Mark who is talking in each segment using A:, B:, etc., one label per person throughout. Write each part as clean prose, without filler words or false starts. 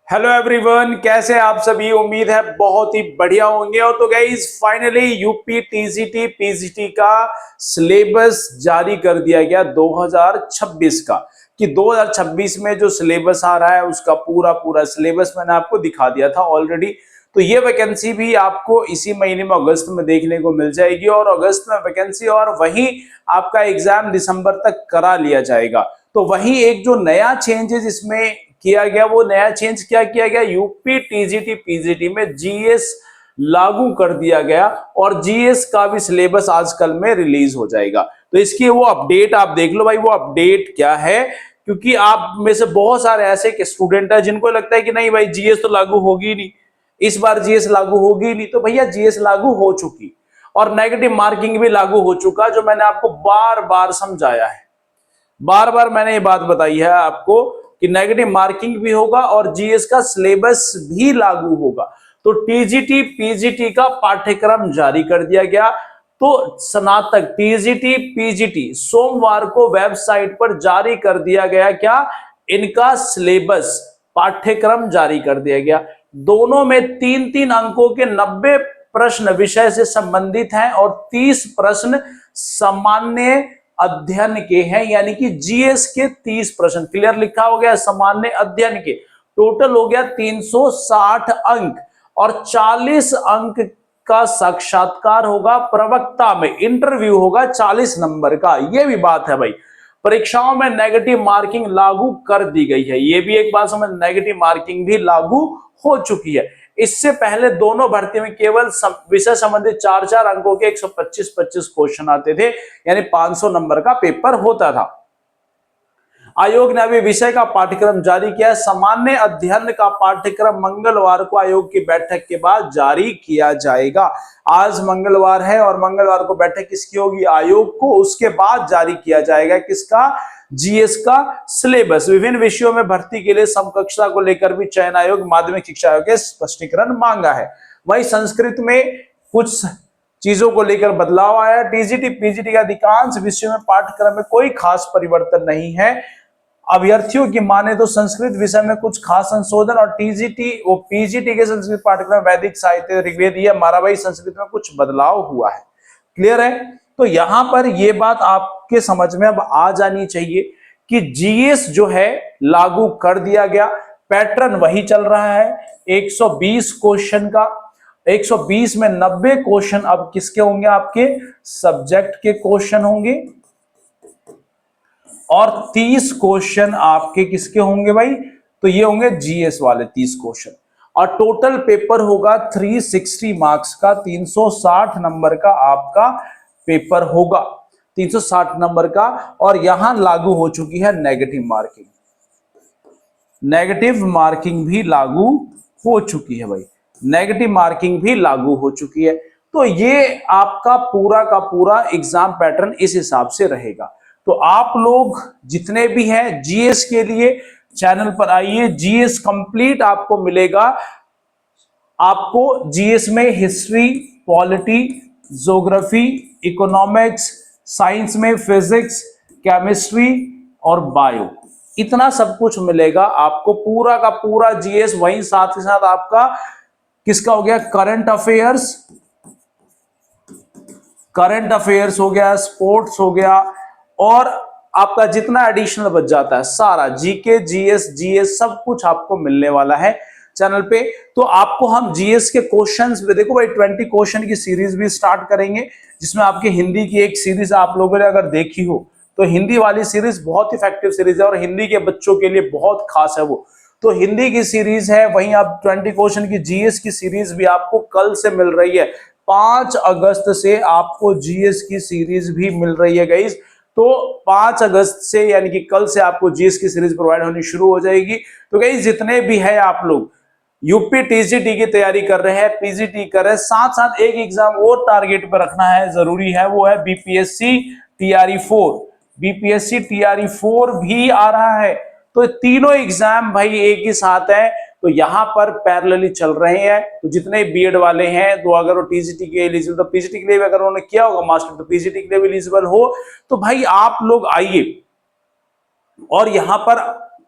A: Hello everyone, कैसे आप सभी। उम्मीद है बहुत ही बढ़िया होंगे। और तो guys finally UP TGT PGT का सिलेबस जारी कर दिया गया 2026 का, कि 2026 में जो सिलेबस आ रहा है उसका पूरा पूरा सिलेबस मैंने आपको दिखा दिया था ऑलरेडी। तो ये वैकेंसी भी आपको इसी महीने में अगस्त में देखने को मिल जाएगी, और अगस्त में वैकेंसी और वही आपका एग्जाम दिसंबर तक करा लिया जाएगा। तो वही एक जो नया चेंजेस इसमें किया गया, वो नया चेंज क्या किया गया, यूपी टीजीटी पीजीटी में जीएस लागू कर दिया गया, और जीएस का भी सिलेबस आजकल में रिलीज हो जाएगा। तो इसकी वो अपडेट आप देख लो भाई, वो अपडेट क्या है। क्योंकि आप में से बहुत सारे ऐसे स्टूडेंट है जिनको लगता है कि नहीं भाई जीएस तो लागू होगी नहीं, इस बार जीएस लागू होगी नहीं। तो भैया जीएस लागू हो चुकी, और नेगेटिव मार्किंग भी लागू हो चुका, जो मैंने आपको बार बार समझाया है। बार बार मैंने ये बात बताई है आपको कि नेगेटिव मार्किंग भी होगा और जीएस का सिलेबस भी लागू होगा। तो टीजीटी पीजीटी का पाठ्यक्रम जारी कर दिया गया। तो स्नातक टीजीटी पीजीटी सोमवार को वेबसाइट पर जारी कर दिया गया, क्या इनका सिलेबस पाठ्यक्रम जारी कर दिया गया। दोनों में 3-3 अंकों के 90 प्रश्न विषय से संबंधित हैं, और 30 प्रश्न सामान्य अध्ययन के हैं, यानी कि जीएस के 30 प्रश्न। क्लियर लिखा हो गया, सामान्य अध्ययन के टोटल हो गया 360 अंक, और 40 अंक का साक्षात्कार होगा प्रवक्ता में, इंटरव्यू होगा 40 नंबर का। यह भी बात है भाई, परीक्षाओं में नेगेटिव मार्किंग लागू कर दी गई है। यह भी एक बात समझ, नेगेटिव मार्किंग भी लागू हो चुकी है। इससे पहले दोनों भर्ती में केवल विषय संबंधित 4-4 अंकों के 125-25 क्वेश्चन आते थे, यानी 500 नंबर का पेपर होता था। आयोग ने अभी विषय का पाठ्यक्रम जारी किया है। सामान्य अध्ययन का पाठ्यक्रम मंगलवार को आयोग की बैठक के बाद जारी किया जाएगा। आज मंगलवार है, और मंगलवार को बैठक किसकी होगी, आयोग को, उसके बाद जारी किया जाएगा किसका, जीएस का सिलेबस। विभिन्न विषयों में भर्ती के लिए समकक्षता को लेकर भी चयन आयोग, माध्यमिक शिक्षा आयोग के स्पष्टीकरण मांगा है। वहीं संस्कृत में कुछ चीजों को लेकर बदलाव आया। टीजीटी पीजीटी के अधिकांश विषयों में पाठ्यक्रम में कोई खास परिवर्तन नहीं है। अभ्यर्थियों की माने तो संस्कृत विषय में कुछ खास संशोधन, और टीजीटी वो पीजीटी के संस्कृत पाठ्यक्रम वैदिक साहित्य ऋग्वेद, ये हमारा भाई संस्कृत में कुछ बदलाव हुआ है। क्लियर है। तो यहां पर ये बात आपके समझ में अब आ जानी चाहिए कि जीएस जो है लागू कर दिया गया, पैटर्न वही चल रहा है 120 क्वेश्चन का। 120 में 90 क्वेश्चन अब किसके होंगे, आपके सब्जेक्ट के क्वेश्चन होंगे, और 30 क्वेश्चन आपके किसके होंगे भाई, तो ये होंगे जीएस वाले 30 क्वेश्चन। और टोटल पेपर होगा 360 मार्क्स का, 360 नंबर का आपका पेपर होगा, 360 नंबर का। और यहां लागू हो चुकी है नेगेटिव मार्किंग, नेगेटिव मार्किंग भी लागू हो चुकी है भाई, नेगेटिव मार्किंग भी लागू हो चुकी है। तो ये आपका पूरा का पूरा एग्जाम पैटर्न इस हिसाब से रहेगा। तो आप लोग जितने भी हैं जीएस के लिए चैनल पर आइए, जीएस कंप्लीट आपको मिलेगा। आपको जीएस में history, polity, geography, economics, science में फिजिक्स, केमिस्ट्री और बायो, इतना सब कुछ मिलेगा आपको, पूरा का पूरा जीएस। वहीं साथ ही साथ आपका किसका हो गया, करंट अफेयर्स, करंट अफेयर्स हो गया, स्पोर्ट्स हो गया, और आपका जितना एडिशनल बच जाता है सारा, जीके, जीएस, जीएस सब कुछ आपको मिलने वाला है चैनल पे। तो आपको हम जीएस के क्वेश्चंस पे देखो भाई 20 क्वेश्चन की सीरीज भी स्टार्ट करेंगे, जिसमें आपकी हिंदी की एक सीरीज आप लोगों ने अगर देखी हो तो हिंदी वाली सीरीज बहुत इफेक्टिव सीरीज है, और हिंदी के बच्चों के लिए बहुत खास है वो। तो हिंदी की सीरीज है, वहीं आप 20 क्वेश्चन की जीएस की सीरीज भी आपको कल से मिल रही है। 5 अगस्त से आपको जीएस की सीरीज भी मिल रही है गाइस। तो 5 अगस्त से यानी कि कल से आपको जीएस की सीरीज प्रोवाइड होनी शुरू हो जाएगी। तो गाइस जितने भी है आप लोग यूपी टीजीटी की तैयारी कर रहे हैं, पीजीटी कर रहे हैं, साथ साथ एक एग्जाम और टारगेट पर रखना है, जरूरी है, वो है बीपीएससी टीआरई 4। बीपीएससी टीआरई 4 भी आ रहा है। तो तीनों एग्जाम भाई एक ही साथ है, तो यहां पर पैरेलली चल रहे हैं। तो जितने बीएड वाले हैं, तो अगर वो टीजीटी के एलिजिबल, तो पीजीटी के लिए भी अगर उन्होंने किया होगा मास्टर, तो पीजीटी के लिए भी एलिजिबल हो, तो भाई आप लोग आइए और यहां पर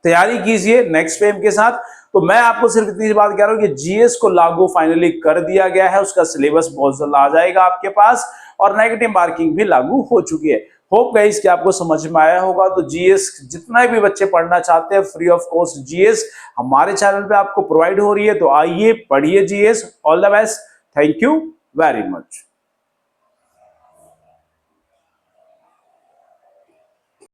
A: तैयारी कीजिए नेक्स्ट फेम के साथ। तो मैं आपको सिर्फ इतनी बात कह रहा हूं कि जीएस को लागू फाइनली कर दिया गया है, उसका सिलेबस बहुत जल्द आ जाएगा आपके पास और नेगेटिव मार्किंग भी लागू हो चुकी है। होप गाइस कि आपको समझ में आया होगा। तो जीएस जितना भी बच्चे पढ़ना चाहते हैं फ्री ऑफ कॉस्ट जीएस हमारे चैनल पे आपको प्रोवाइड हो रही है, तो आइए पढ़िए GS. All the best, thank you very much.